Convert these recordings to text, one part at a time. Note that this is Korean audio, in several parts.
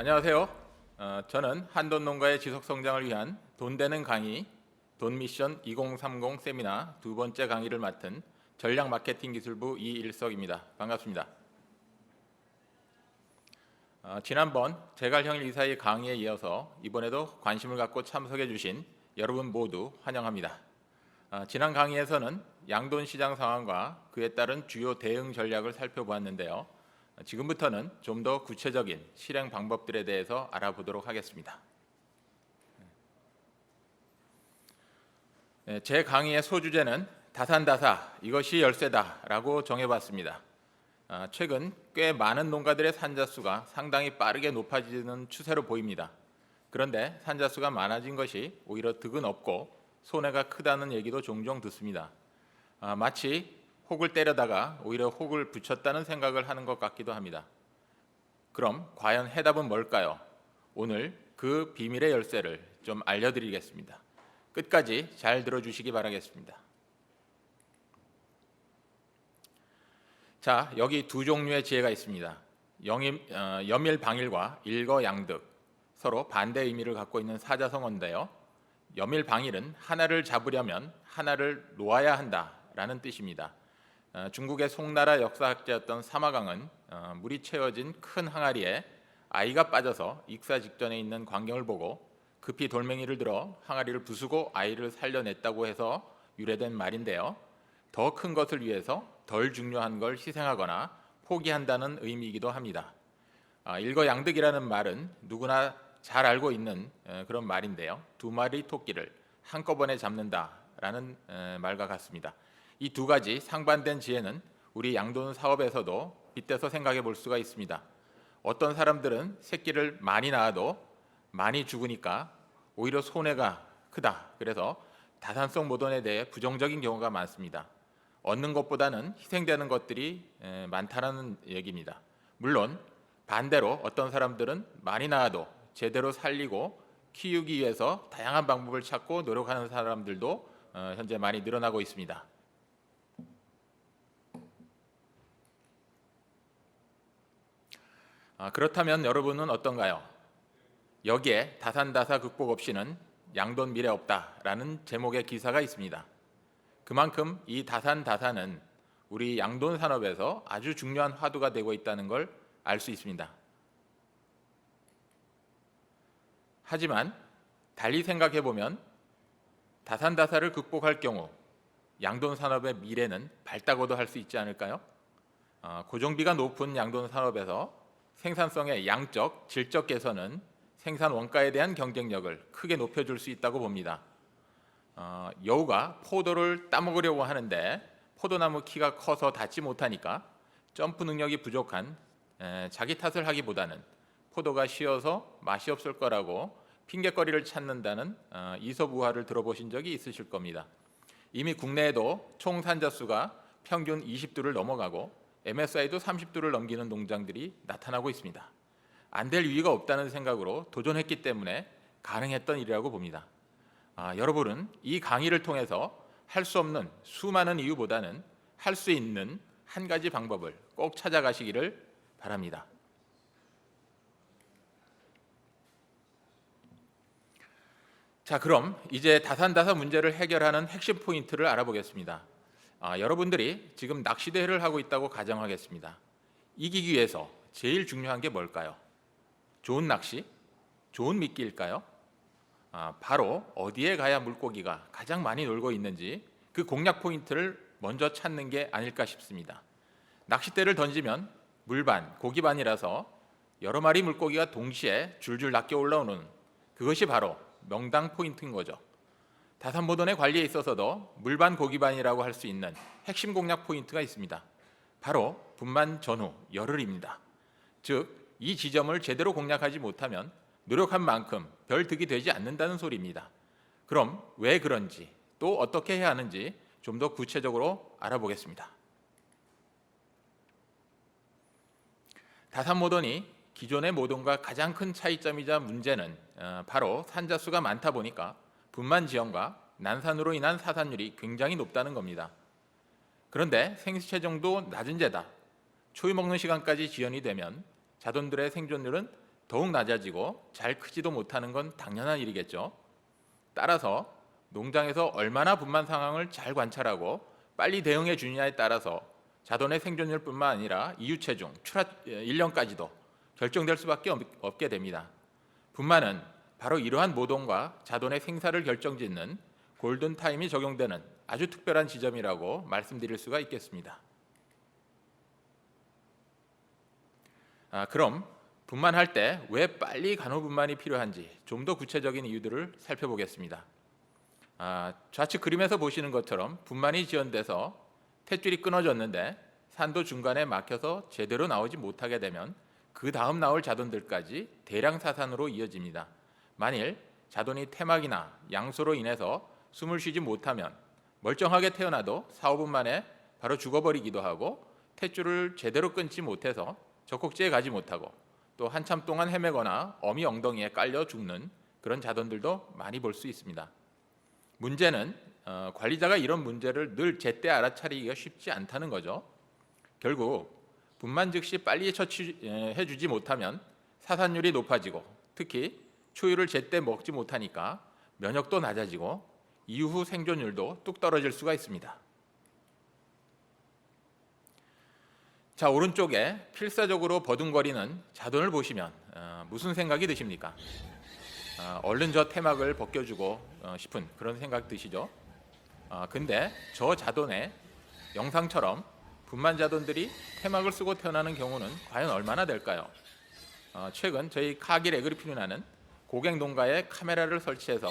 안녕하세요. 저는 한돈 농가의 지속 성장을 위한 돈 되는 강의, 돈 미션 2030 세미나 두 번째 강의를 맡은 전략 마케팅 기술부 이일석입니다. 반갑습니다. 지난번 제갈형일 이사의 강의에 이어서 이번에도 관심을 갖고 참석해 주신 여러분 모두 환영합니다. 지난 강의에서는 양돈 시장 상황과 그에 따른 주요 대응 전략을 살펴보았는데요. 지금부터는 좀 더 구체적인 실행 방법들에 대해서 알아보도록 하겠습니다. 제 강의의 소주제는 다산다사, 이것이 열쇠다라고 정해봤습니다. 최근 꽤 많은 농가들의 산자수가 상당히 빠르게 높아지는 추세로 보입니다. 그런데 산자수가 많아진 것이 오히려 득은 없고 손해가 크다는 얘기도 종종 듣습니다. 마치 혹을 때려다가 오히려 혹을 붙였다는 생각을 하는 것 같기도 합니다. 그럼 과연 해답은 뭘까요? 오늘 그 비밀의 열쇠를 좀 알려드리겠습니다. 끝까지 잘 들어주시기 바라겠습니다. 자, 여기 두 종류의 지혜가 있습니다. 염일방일과 일거양득, 서로 반대 의미를 갖고 있는 사자성어인데요. 염일방일은 하나를 잡으려면 하나를 놓아야 한다라는 뜻입니다. 중국의 송나라 역사학자였던 사마강은 물이 채워진 큰 항아리에 아이가 빠져서 익사 직전에 있는 광경을 보고 급히 돌멩이를 들어 항아리를 부수고 아이를 살려냈다고 해서 유래된 말인데요. 더 큰 것을 위해서 덜 중요한 걸 희생하거나 포기한다는 의미이기도 합니다. 일거양득이라는 말은 누구나 잘 알고 있는 그런 말인데요. 두 마리 토끼를 한꺼번에 잡는다라는 말과 같습니다. 이 두 가지 상반된 지혜는 우리 양돈 사업에서도 빗대서 생각해 볼 수가 있습니다. 어떤 사람들은 새끼를 많이 낳아도 많이 죽으니까 오히려 손해가 크다. 그래서 다산성 모돈에 대해 부정적인 경우가 많습니다. 얻는 것보다는 희생되는 것들이 많다는 얘기입니다. 물론 반대로 어떤 사람들은 많이 낳아도 제대로 살리고 키우기 위해서 다양한 방법을 찾고 노력하는 사람들도 현재 많이 늘어나고 있습니다. 그렇다면 여러분은 어떤가요? 여기에 다산다사 극복 없이는 양돈 미래 없다라는 제목의 기사가 있습니다. 그만큼 이 다산다사는 우리 양돈 산업에서 아주 중요한 화두가 되고 있다는 걸 알 수 있습니다. 하지만 달리 생각해 보면 다산다사를 극복할 경우 양돈 산업의 미래는 밝다고도 할 수 있지 않을까요? 고정비가 높은 양돈 산업에서 생산성의 양적, 질적 개선은 생산 원가에 대한 경쟁력을 크게 높여줄 수 있다고 봅니다. 여우가 포도를 따먹으려고 하는데 포도나무 키가 커서 닿지 못하니까 점프 능력이 부족한 자기 탓을 하기보다는 포도가 쉬어서 맛이 없을 거라고 핑계거리를 찾는다는 이솝우화를 들어보신 적이 있으실 겁니다. 이미 국내에도 총 산자수가 평균 20두를 넘어가고 MSI도 30두를 넘기는 농장들이 나타나고 있습니다. 안 될 이유가 없다는 생각으로 도전했기 때문에 가능했던 일이라고 봅니다. 여러분은 이 강의를 통해서 할 수 없는 수많은 이유보다는 할 수 있는 한 가지 방법을 꼭 찾아가시기를 바랍니다. 자, 그럼 이제 다산다사 문제를 해결하는 핵심 포인트를 알아보겠습니다. 여러분들이 지금 낚시대회를 하고 있다고 가정하겠습니다. 이기기 위해서 제일 중요한 게 뭘까요? 좋은 낚시? 좋은 미끼일까요? 바로 어디에 가야 물고기가 가장 많이 놀고 있는지 그 공략 포인트를 먼저 찾는 게 아닐까 싶습니다. 낚싯대를 던지면 물반, 고기반이라서 여러 마리 물고기가 동시에 줄줄 낚여 올라오는 그것이 바로 명당 포인트인 거죠. 다산모돈의 관리에 있어서도 물반 고기반이라고 할 수 있는 핵심 공략 포인트가 있습니다. 바로 분만 전후 열흘입니다. 즉, 이 지점을 제대로 공략하지 못하면 노력한 만큼 별 득이 되지 않는다는 소리입니다. 그럼 왜 그런지 또 어떻게 해야 하는지 좀 더 구체적으로 알아보겠습니다. 다산모돈이 기존의 모돈과 가장 큰 차이점이자 문제는 바로 산자수가 많다 보니까 분만 지형과 난산으로 인한 사산율이 굉장히 높다는 겁니다. 그런데 생체정도 낮은 데다 초유 먹는 시간까지 지연이 되면 자돈들의 생존율은 더욱 낮아지고 잘 크지도 못하는 건 당연한 일이겠죠. 따라서 농장에서 얼마나 분만 상황을 잘 관찰하고 빨리 대응해 주느냐에 따라서 자돈의 생존율뿐만 아니라 이유체중, 출하 일령까지도 결정될 수밖에 없게 됩니다. 분만은 바로 이러한 모돈과 자돈의 생사를 결정짓는 골든타임이 적용되는 아주 특별한 지점이라고 말씀드릴 수가 있겠습니다. 그럼 분만할 때 왜 빨리 간호분만이 필요한지 좀 더 구체적인 이유들을 살펴보겠습니다. 좌측 그림에서 보시는 것처럼 분만이 지연돼서 탯줄이 끊어졌는데 산도 중간에 막혀서 제대로 나오지 못하게 되면 그 다음 나올 자돈들까지 대량 사산으로 이어집니다. 만일 자돈이 태막이나 양소로 인해서 숨을 쉬지 못하면 멀쩡하게 태어나도 4, 5분 만에 바로 죽어버리기도 하고 탯줄을 제대로 끊지 못해서 젖꼭지에 가지 못하고 또 한참 동안 헤매거나 어미 엉덩이에 깔려 죽는 그런 자돈들도 많이 볼 수 있습니다. 문제는 관리자가 이런 문제를 늘 제때 알아차리기가 쉽지 않다는 거죠. 결국 분만 즉시 빨리 처치해 주지 못하면 사산율이 높아지고 특히 초유를 제때 먹지 못하니까 면역도 낮아지고 이후 생존율도 뚝 떨어질 수가 있습니다. 자, 오른쪽에 필사적으로 버둥거리는 자돈을 보시면 무슨 생각이 드십니까? 얼른 저 태막을 벗겨주고 싶은 그런 생각 드시죠? 근데 저 자돈에 영상처럼 분만 자돈들이 태막을 쓰고 태어나는 경우는 과연 얼마나 될까요? 최근 저희 카길 에그리핀이라는 고객 농가에 카메라를 설치해서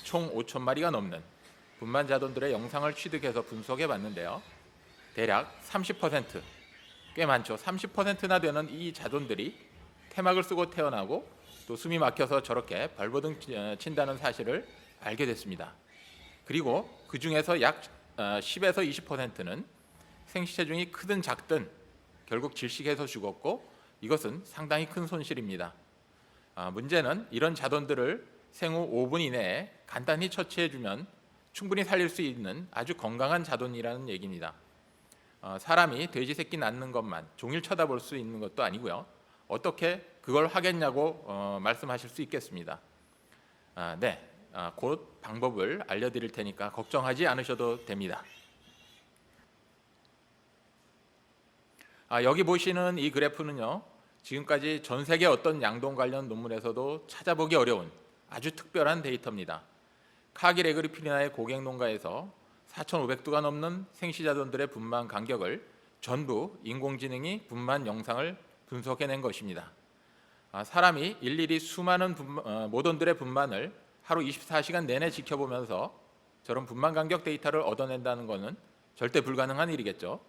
총 5천 마리가 넘는 분만 자돈들의 영상을 취득해서 분석해 봤는데요. 대략 30%, 꽤 많죠. 30%나 되는 이 자돈들이 태막을 쓰고 태어나고 또 숨이 막혀서 저렇게 발버둥 친다는 사실을 알게 됐습니다. 그리고 그 중에서 약 10에서 20%는 생시체중이 크든 작든 결국 질식해서 죽었고 이것은 상당히 큰 손실입니다. 문제는 이런 자돈들을 생후 5분 이내에 간단히 처치해주면 충분히 살릴 수 있는 아주 건강한 자돈이라는 얘기입니다. 사람이 돼지 새끼 낳는 것만 종일 쳐다볼 수 있는 것도 아니고요. 어떻게 그걸 하겠냐고 말씀하실 수 있겠습니다. 네, 곧 방법을 알려드릴 테니까 걱정하지 않으셔도 됩니다. 여기 보시는 이 그래프는요. 지금까지 전 세계 어떤 양동 관련 논문에서도 찾아보기 어려운 아주 특별한 데이터입니다. 카길 에그리핀이나의 고객 농가에서 4,500두가 넘는 생시자돈들의 분만 간격을 전부 인공지능이 분만 영상을 분석해낸 것입니다. 사람이 일일이 수많은 모돈들의 분만을 하루 24시간 내내 지켜보면서 저런 분만 간격 데이터를 얻어낸다는 것은 절대 불가능한 일이겠죠.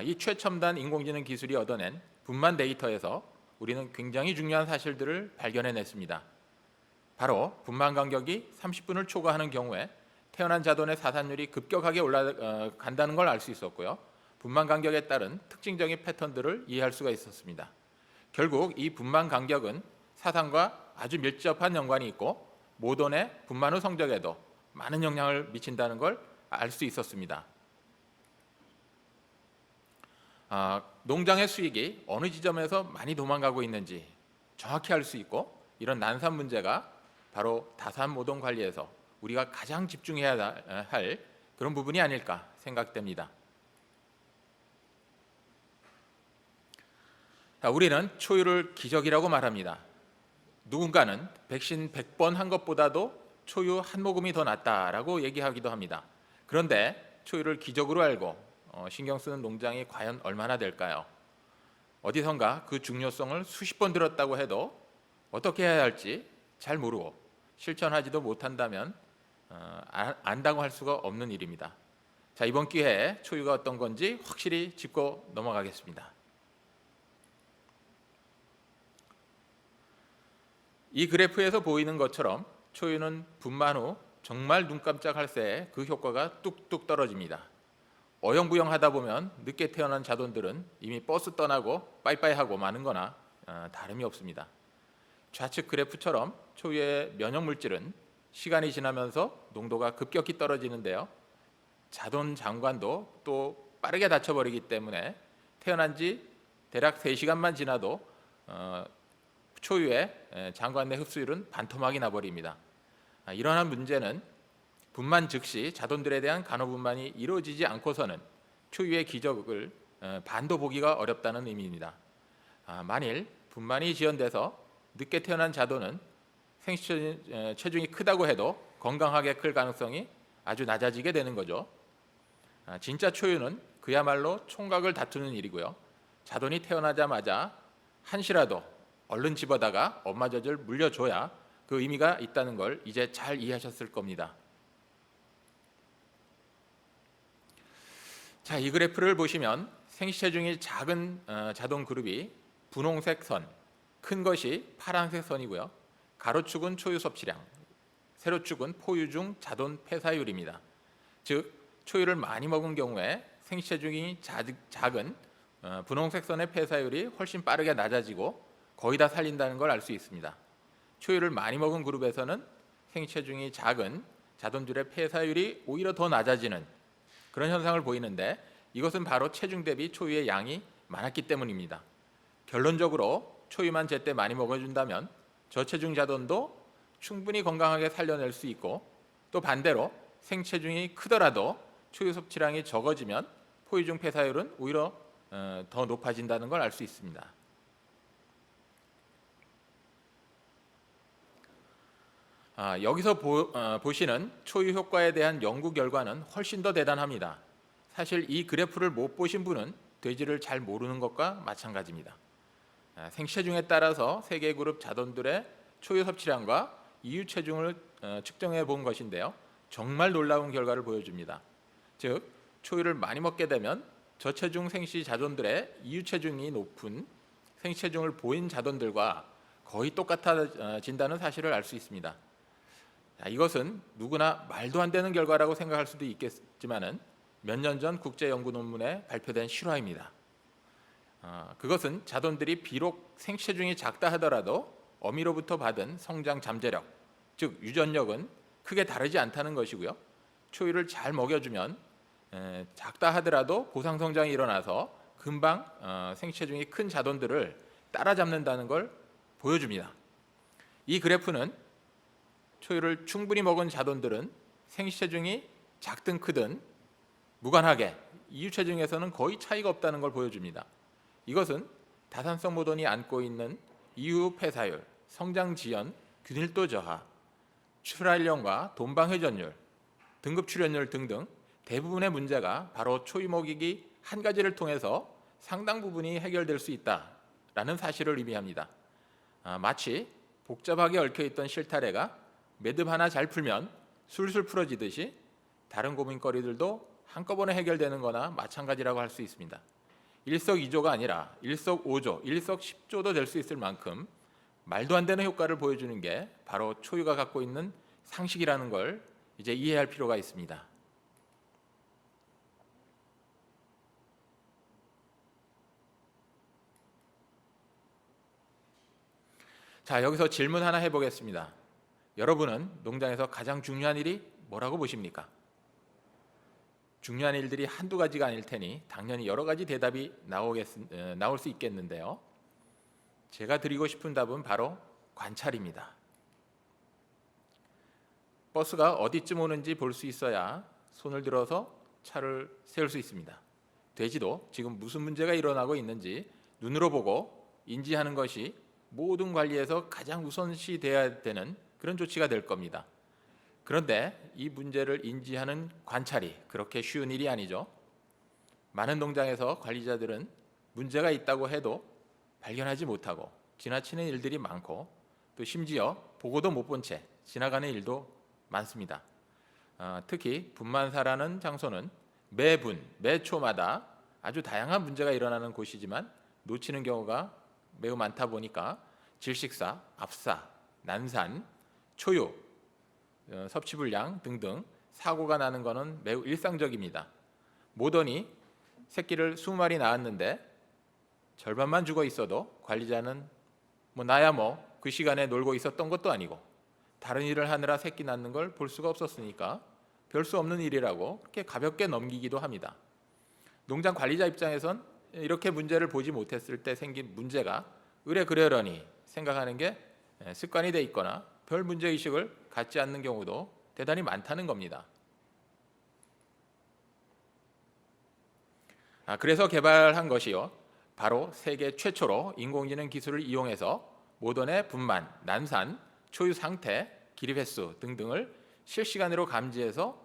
이 최첨단 인공지능 기술이 얻어낸 분만 데이터에서 우리는 굉장히 중요한 사실들을 발견해냈습니다. 바로 분만 간격이 30분을 초과하는 경우에 태어난 자돈의 사산율이 급격하게 올라간다는 걸 알 수 있었고요. 분만 간격에 따른 특징적인 패턴들을 이해할 수가 있었습니다. 결국 이 분만 간격은 사상과 아주 밀접한 연관이 있고 모돈의 분만 후 성적에도 많은 영향을 미친다는 걸 알 수 있었습니다. 농장의 수익이 어느 지점에서 많이 도망가고 있는지 정확히 알 수 있고 이런 난산 문제가 바로 다산 모돈 관리에서 우리가 가장 집중해야 할 그런 부분이 아닐까 생각됩니다. 우리는 초유를 기적이라고 말합니다. 누군가는 백신 100번 한 것보다도 초유 한 모금이 더 낫다라고 얘기하기도 합니다. 그런데 초유를 기적으로 알고 신경 쓰는 농장이 과연 얼마나 될까요? 어디선가 그 중요성을 수십 번 들었다고 해도 어떻게 해야 할지 잘 모르고 실천하지도 못한다면 안다고 할 수가 없는 일입니다. 자, 이번 기회에 초유가 어떤 건지 확실히 짚고 넘어가겠습니다. 이 그래프에서 보이는 것처럼 초유는 분만 후 정말 눈 깜짝할 새에 그 효과가 뚝뚝 떨어집니다. 어영부영하다 보면 늦게 태어난 자돈들은 이미 버스 떠나고 빠이빠이하고 마는 거나 다름이 없습니다. 좌측 그래프처럼 초유의 면역물질은 시간이 지나면서 농도가 급격히 떨어지는데요. 자돈 장관도 또 빠르게 닫혀버리기 때문에 태어난 지 대략 3시간만 지나도 초유의 장관 내 흡수율은 반토막이 나버립니다. 이러한 문제는 분만 즉시 자돈들에 대한 간호분만이 이루어지지 않고서는 초유의 기적을 반도 보기가 어렵다는 의미입니다. 만일 분만이 지연돼서 늦게 태어난 자돈은 생시 체중이 크다고 해도 건강하게 클 가능성이 아주 낮아지게 되는 거죠. 진짜 초유는 그야말로 총각을 다투는 일이고요. 자돈이 태어나자마자 한시라도 얼른 집어다가 엄마 젖을 물려줘야 그 의미가 있다는 걸 이제 잘 이해하셨을 겁니다. 자, 이 그래프를 보시면 생시체중이 작은 자돈 그룹이 분홍색 선, 큰 것이 파란색 선이고요. 가로축은 초유 섭취량, 세로축은 포유 중 자돈 폐사율입니다. 즉 초유를 많이 먹은 경우에 생시체중이 작은 분홍색 선의 폐사율이 훨씬 빠르게 낮아지고 거의 다 살린다는 걸 알 수 있습니다. 초유를 많이 먹은 그룹에서는 생시체중이 작은 자돈들의 폐사율이 오히려 더 낮아지는 그런 현상을 보이는데, 이것은 바로 체중 대비 초유의 양이 많았기 때문입니다. 결론적으로 초유만 제때 많이 먹어준다면 저체중 자돈도 충분히 건강하게 살려낼 수 있고, 또 반대로 생체중이 크더라도 초유 섭취량이 적어지면 포유 중 폐사율은 오히려 더 높아진다는 걸 알 수 있습니다. 여기서 보시는 초유 효과에 대한 연구 결과는 훨씬 더 대단합니다. 사실 이 그래프를 못 보신 분은 돼지를 잘 모르는 것과 마찬가지입니다. 생체중에 따라서 세 개 그룹 자돈들의 초유 섭취량과 이유 체중을 측정해 본 것인데요. 정말 놀라운 결과를 보여줍니다. 즉 초유를 많이 먹게 되면 저체중 생시 자돈들의 이유 체중이 높은 생체중을 보인 자돈들과 거의 똑같아진다는 사실을 알 수 있습니다. 이것은 누구나 말도 안 되는 결과라고 생각할 수도 있겠지만은 몇 년 전 국제 연구 논문에 발표된 실화입니다. 그것은 자돈들이 비록 생체중이 작다 하더라도 어미로부터 받은 성장 잠재력, 즉 유전력은 크게 다르지 않다는 것이고요. 초유를 잘 먹여주면 작다 하더라도 고상 성장이 일어나서 금방 생체중이 큰 자돈들을 따라잡는다는 걸 보여줍니다. 이 그래프는 초유를 충분히 먹은 자돈들은 생체중이 작든 크든 무관하게 이유체중에서는 거의 차이가 없다는 걸 보여줍니다. 이것은 다산성 모돈이 안고 있는 이유 폐사율, 성장 지연, 균일도 저하, 출활량과 돈방 회전율, 등급 출현율 등등 대부분의 문제가 바로 초유 먹이기 한 가지를 통해서 상당 부분이 해결될 수 있다라는 사실을 의미합니다. 마치 복잡하게 얽혀있던 실타래가 매듭 하나 잘 풀면 술술 풀어지듯이 다른 고민거리들도 한꺼번에 해결되는 거나 마찬가지라고 할 수 있습니다. 일석이조가 아니라 일석오조, 일석십조도 될 수 있을 만큼 말도 안 되는 효과를 보여주는 게 바로 초유가 갖고 있는 상식이라는 걸 이제 이해할 필요가 있습니다. 자, 여기서 질문 하나 해보겠습니다. 여러분은 농장에서 가장 중요한 일이 뭐라고 보십니까? 중요한 일들이 한두 가지가 아닐 테니 당연히 여러 가지 대답이 나올 수 있겠는데요. 제가 드리고 싶은 답은 바로 관찰입니다. 버스가 어디쯤 오는지 볼 수 있어야 손을 들어서 차를 세울 수 있습니다. 돼지도 지금 무슨 문제가 일어나고 있는지 눈으로 보고 인지하는 것이 모든 관리에서 가장 우선시돼야 되는 그런 조치가 될 겁니다. 그런데 이 문제를 인지하는 관찰이 그렇게 쉬운 일이 아니죠. 많은 농장에서 관리자들은 문제가 있다고 해도 발견하지 못하고 지나치는 일들이 많고, 또 심지어 보고도 못 본 채 지나가는 일도 많습니다. 특히 분만사라는 장소는 매분, 매초마다 아주 다양한 문제가 일어나는 곳이지만 놓치는 경우가 매우 많다 보니까 질식사, 압사, 난산, 초유, 섭취불량 등등 사고가 나는 것은 매우 일상적입니다. 모더니 새끼를 20마리 낳았는데 절반만 죽어 있어도 관리자는 나야 그 시간에 놀고 있었던 것도 아니고 다른 일을 하느라 새끼 낳는 걸 볼 수가 없었으니까 별 수 없는 일이라고 그렇게 가볍게 넘기기도 합니다. 농장 관리자 입장에선 이렇게 문제를 보지 못했을 때 생긴 문제가 의뢰 그러려니 생각하는 게 습관이 돼 있거나 별 문제의식을 갖지 않는 경우도 대단히 많다는 겁니다. 그래서 개발한 것이요, 바로 세계 최초로 인공지능 기술을 이용해서 모던의 분만, 난산, 초유 상태, 기립 횟수 등등을 실시간으로 감지해서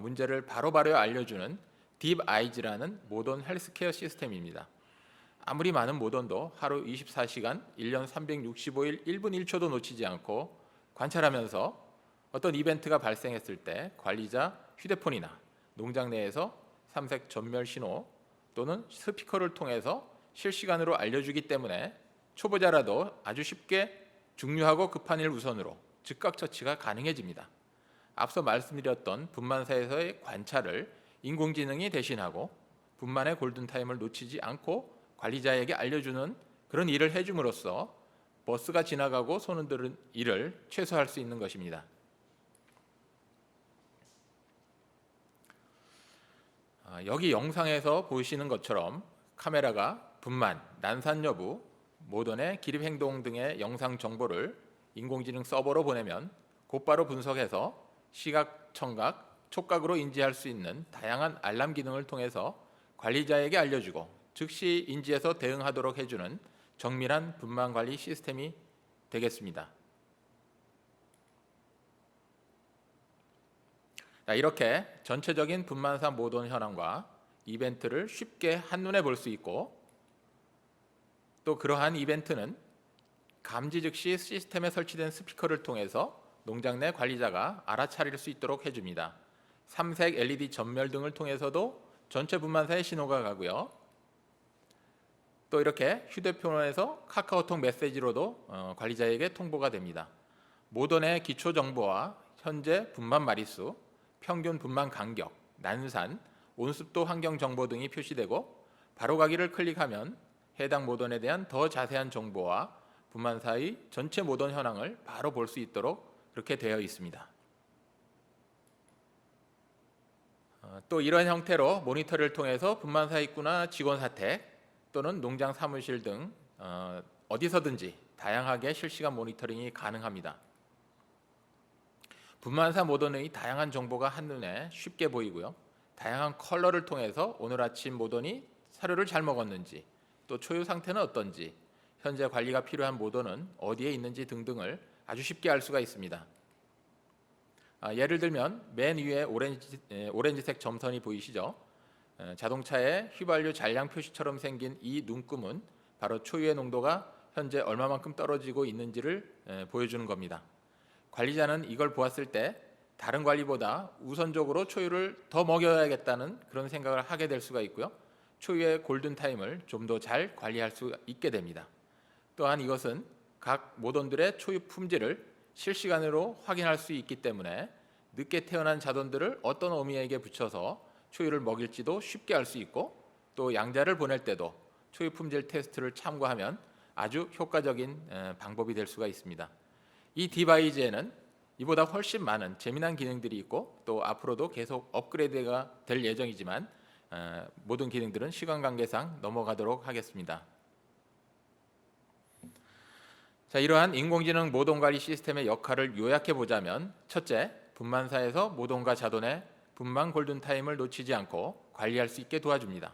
문제를 바로바로 알려주는 딥아이즈라는 모던 헬스케어 시스템입니다. 아무리 많은 모던도 하루 24시간, 1년 365일 1분 1초도 놓치지 않고 관찰하면서 어떤 이벤트가 발생했을 때 관리자 휴대폰이나 농장 내에서 삼색 전멸 신호 또는 스피커를 통해서 실시간으로 알려주기 때문에 초보자라도 아주 쉽게 중요하고 급한 일 우선으로 즉각 처치가 가능해집니다. 앞서 말씀드렸던 분만사에서의 관찰을 인공지능이 대신하고 분만의 골든타임을 놓치지 않고 관리자에게 알려주는 그런 일을 해줌으로써 버스가 지나가고 손 흔드는 일을 최소화할 수 있는 것입니다. 여기 영상에서 보시는 것처럼 카메라가 분만, 난산 여부, 모던의 기립 행동 등의 영상 정보를 인공지능 서버로 보내면 곧바로 분석해서 시각, 청각, 촉각으로 인지할 수 있는 다양한 알람 기능을 통해서 관리자에게 알려주고 즉시 인지해서 대응하도록 해주는 정밀한 분만 관리 시스템이 되겠습니다. 이렇게 전체적인 분만사 모던 현황과 이벤트를 쉽게 한눈에 볼 수 있고, 또 그러한 이벤트는 감지 즉시 시스템에 설치된 스피커를 통해서 농장 내 관리자가 알아차릴 수 있도록 해줍니다. 삼색 LED 전멸 등을 통해서도 전체 분만사에 신호가 가고요. 또 이렇게 휴대폰에서 카카오톡 메시지로도 관리자에게 통보가 됩니다. 모던의 기초 정보와 현재 분만 마리수, 평균 분만 간격, 난산, 온습도 환경 정보 등이 표시되고 바로가기를 클릭하면 해당 모던에 대한 더 자세한 정보와 분만사의 전체 모던 현황을 바로 볼 수 있도록 그렇게 되어 있습니다. 또 이런 형태로 모니터를 통해서 분만사 입구나 직원 사택 또는 농장 사무실 등 어디서든지 다양하게 실시간 모니터링이 가능합니다. 분만사 모던의 다양한 정보가 한눈에 쉽게 보이고요. 다양한 컬러를 통해서 오늘 아침 모던이 사료를 잘 먹었는지, 또 초유 상태는 어떤지, 현재 관리가 필요한 모던은 어디에 있는지 등등을 아주 쉽게 알 수가 있습니다. 예를 들면 맨 위에 오렌지색 점선이 보이시죠? 자동차의 휘발유 잔량 표시처럼 생긴 이 눈금은 바로 초유의 농도가 현재 얼마만큼 떨어지고 있는지를 보여주는 겁니다. 관리자는 이걸 보았을 때 다른 관리보다 우선적으로 초유를 더 먹여야겠다는 그런 생각을 하게 될 수가 있고요. 초유의 골든타임을 좀 더 잘 관리할 수 있게 됩니다. 또한 이것은 각 모던들의 초유 품질을 실시간으로 확인할 수 있기 때문에 늦게 태어난 자돈들을 어떤 어미에게 붙여서 초유를 먹일지도 쉽게 알 수 있고, 또 양자를 보낼 때도 초유 품질 테스트를 참고하면 아주 효과적인 방법이 될 수가 있습니다. 이 디바이즈에는 이보다 훨씬 많은 재미난 기능들이 있고 또 앞으로도 계속 업그레이드가 될 예정이지만 모든 기능들은 시간 관계상 넘어가도록 하겠습니다. 자, 이러한 인공지능 모동관리 시스템의 역할을 요약해 보자면, 첫째, 분만사에서 모동과 자돈의 분만 골든타임을 놓치지 않고 관리할 수 있게 도와줍니다.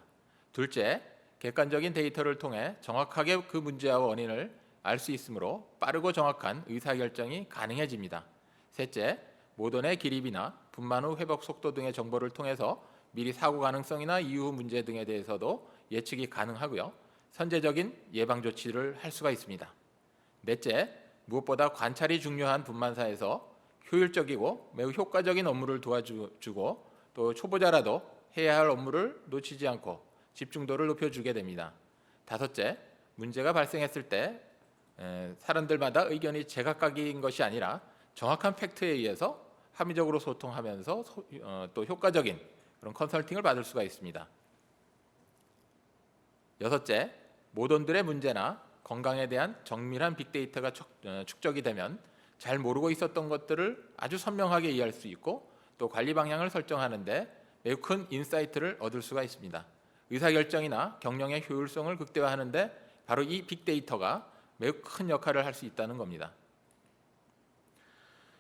둘째, 객관적인 데이터를 통해 정확하게 그 문제와 원인을 알 수 있으므로 빠르고 정확한 의사결정이 가능해집니다. 셋째, 모던의 기립이나 분만 후 회복 속도 등의 정보를 통해서 미리 사고 가능성이나 이후 문제 등에 대해서도 예측이 가능하고요. 선제적인 예방 조치를 할 수가 있습니다. 넷째, 무엇보다 관찰이 중요한 분만사에서 효율적이고 매우 효과적인 업무를 도와주고 또 초보자라도 해야 할 업무를 놓치지 않고 집중도를 높여주게 됩니다. 다섯째, 문제가 발생했을 때 사람들마다 의견이 제각각인 것이 아니라 정확한 팩트에 의해서 합리적으로 소통하면서 또 효과적인 그런 컨설팅을 받을 수가 있습니다. 여섯째, 모던들의 문제나 건강에 대한 정밀한 빅데이터가 축적이 되면 잘 모르고 있었던 것들을 아주 선명하게 이해할 수 있고 또 관리 방향을 설정하는데 매우 큰 인사이트를 얻을 수가 있습니다. 의사결정이나 경영의 효율성을 극대화하는데 바로 이 빅데이터가 매우 큰 역할을 할 수 있다는 겁니다.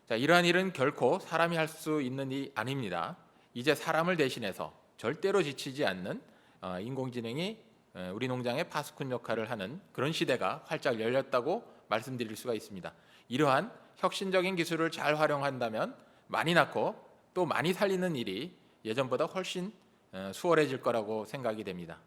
자, 이러한 일은 결코 사람이 할 수 있는 일이 아닙니다. 이제 사람을 대신해서 절대로 지치지 않는 인공지능이 우리 농장의 파수꾼 역할을 하는 그런 시대가 활짝 열렸다고 말씀드릴 수가 있습니다. 이러한 혁신적인 기술을 잘 활용한다면 많이 낳고 또 많이 살리는 일이 예전보다 훨씬 수월해질 거라고 생각이 됩니다.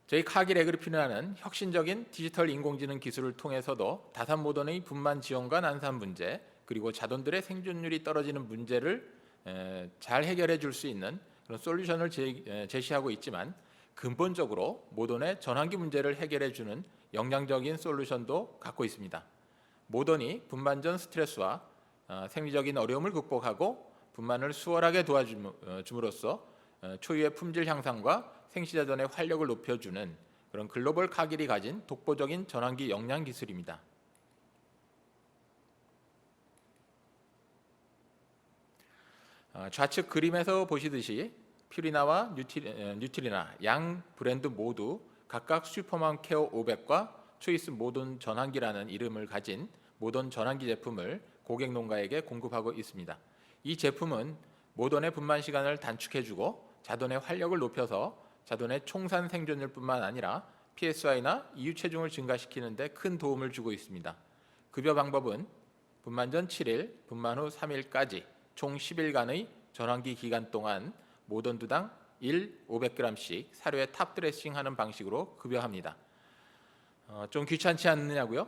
저희 카길 에그리피나는 혁신적인 디지털 인공지능 기술을 통해서도 다산 모던의 분만 지원과 난사 문제, 그리고 자돈들의 생존율이 떨어지는 문제를 잘 해결해 줄 수 있는 그런 솔루션을 제시하고 있지만, 근본적으로 모던의 전환기 문제를 해결해 주는 역량적인 솔루션도 갖고 있습니다. 모던이 분만 전 스트레스와 생리적인 어려움을 극복하고 분만을 수월하게 도와줌으로써 초유의 품질 향상과 생시자전의 활력을 높여주는 그런 글로벌 카길이 가진 독보적인 전환기 역량 기술입니다. 좌측 그림에서 보시듯이 퓨리나와 뉴트리나 양 브랜드 모두 각각 슈퍼맘 케어 500과 초이스 모던 전환기라는 이름을 가진 모던 전환기 제품을 고객 농가에게 공급하고 있습니다. 이 제품은 모던의 분만 시간을 단축해주고 자돈의 활력을 높여서 자돈의 총산 생존율뿐만 아니라 PSI나 이유 체중을 증가시키는 데 큰 도움을 주고 있습니다. 급여 방법은 분만 전 7일, 분만 후 3일까지 총 10일간의 전환기 기간 동안 모던 두당 500g씩 사료에 탑 드레싱하는 방식으로 급여합니다. 좀 귀찮지 않느냐고요?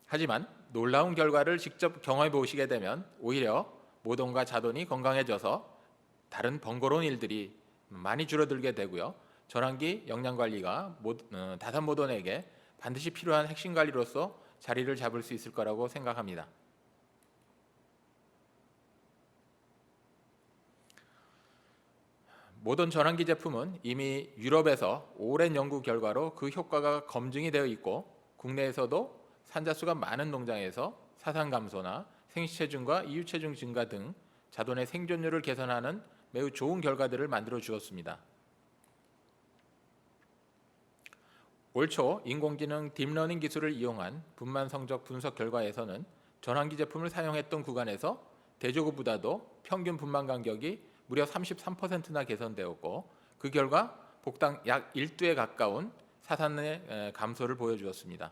하지만 놀라운 결과를 직접 경험해 보시게 되면 오히려 모던과 자돈이 건강해져서 다른 번거로운 일들이 많이 줄어들게 되고요. 전환기 역량 관리가 다산 모던에게 반드시 필요한 핵심 관리로서 자리를 잡을 수 있을 거라고 생각합니다. 모던 전환기 제품은 이미 유럽에서 오랜 연구 결과로 그 효과가 검증이 되어 있고, 국내에서도 산자수가 많은 농장에서 사상 감소나 생시체중과 이유체중 증가 등 자돈의 생존율을 개선하는 매우 좋은 결과들을 만들어 주었습니다. 올 초 인공지능 딥러닝 기술을 이용한 분만 성적 분석 결과에서는 전환기 제품을 사용했던 구간에서 대조구보다도 평균 분만 간격이 무려 33%나 개선되었고, 그 결과 복당 약 1두에 가까운 사산의 감소를 보여주었습니다.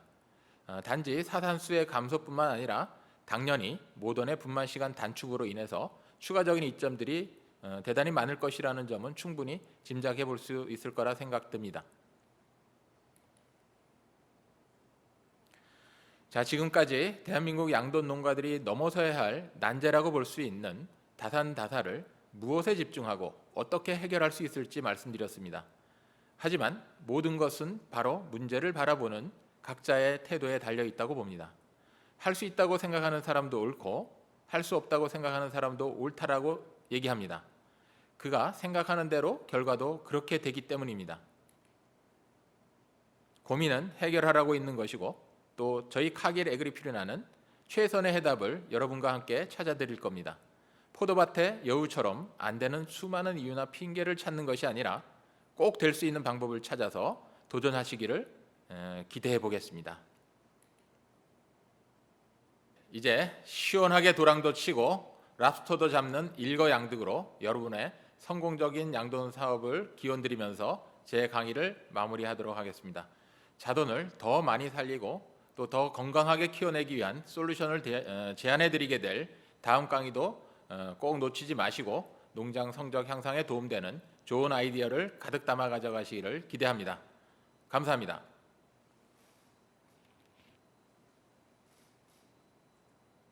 단지 사산수의 감소뿐만 아니라 당연히 모던의 분만 시간 단축으로 인해서 추가적인 이점들이 대단히 많을 것이라는 점은 충분히 짐작해 볼 수 있을 거라 생각됩니다. 자, 지금까지 대한민국 양돈 농가들이 넘어서야 할 난제라고 볼 수 있는 다산다사를 무엇에 집중하고 어떻게 해결할 수 있을지 말씀드렸습니다. 하지만 모든 것은 바로 문제를 바라보는 각자의 태도에 달려 있다고 봅니다. 할 수 있다고 생각하는 사람도 옳고 할 수 없다고 생각하는 사람도 옳다라고 얘기합니다. 그가 생각하는 대로 결과도 그렇게 되기 때문입니다. 고민은 해결하라고 있는 것이고, 또 저희 카길 에그리피르나는 최선의 해답을 여러분과 함께 찾아드릴 겁니다. 포도밭의 여우처럼 안 되는 수많은 이유나 핑계를 찾는 것이 아니라 꼭 될 수 있는 방법을 찾아서 도전하시기를 기대해 보겠습니다. 이제 시원하게 도랑도 치고 랍스터도 잡는 일거양득으로 여러분의 성공적인 양돈 사업을 기원드리면서 제 강의를 마무리하도록 하겠습니다. 자돈을 더 많이 살리고 또 더 건강하게 키워내기 위한 솔루션을 제안해드리게 될 다음 강의도 꼭 놓치지 마시고 농장 성적 향상에 도움되는 좋은 아이디어를 가득 담아 가져가시기를 기대합니다. 감사합니다.